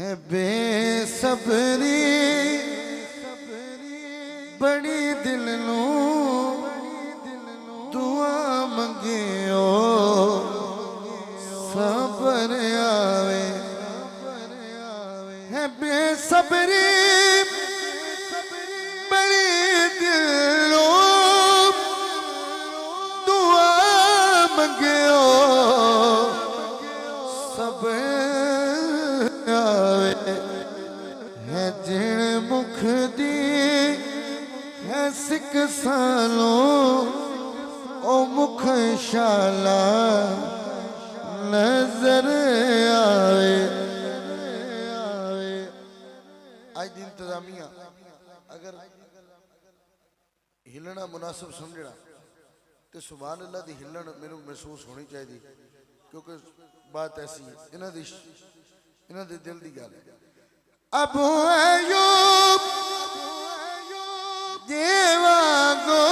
ہے بے صبری بڑی دل نو دعا منگیو صبر آوے ہے بے صبری بڑی دل نو دعا منگیو صبر ہے جن مکھ دی ہے سکھ سالوں او مکھ شالا نظر آوے آج دی انتظامیہ اگر ہلنا مناسب سمجھنا تو سبحان اللہ دی ہلن میرے محسوس ہونی چاہیے کیونکہ بات ایسی ہے انہاں دی دل دی گال ہے ابو ایوب دیواگو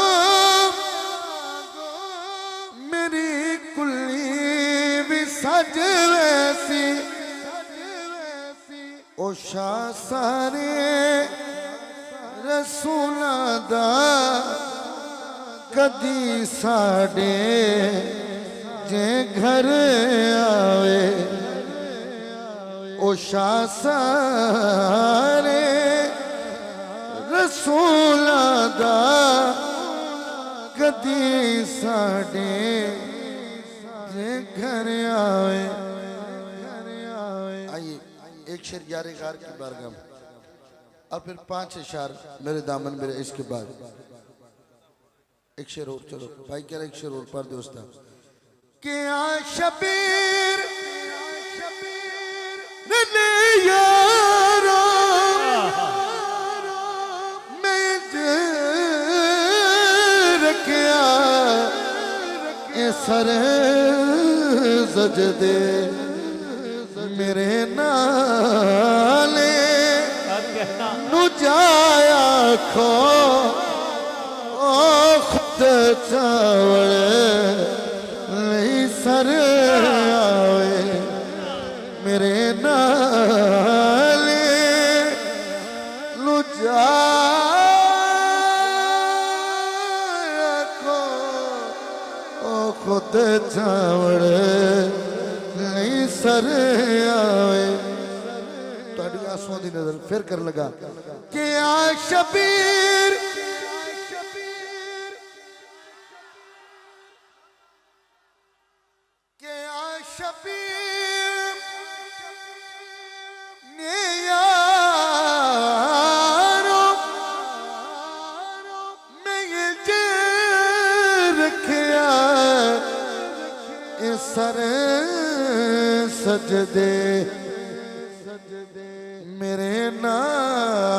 میری کلی بھی سج ویسی او شاہ سارے رسولاں دا کدی ساڑے جے گھر آوے او شاہ سارے رسولاں دا کدی ساڑے جے گھر آوے آئیے ایک شعر یار غار کی بارگاہ میں اور پھر 5 اشعار میرے دامن میرے اس کے بعد ایک شعر اور چلو بھائی کہہ رہے ایک شعر اور پڑھ دوستا کیا شبیر نے یارو میں رکھیا اے سر سجدے میرے نالے نو جایا کھو او خود چاوڑے لئی سر آوے میرے نالے نو جایا کھو او خود چاوڑے لئی سر آوے تہاڈی آنسوؤں دی نظر پھر کر لگا کہ آ شبیر کہ آ شبیر نے یارو میں یہ جے رکھیا اے سر سجدے میرے نام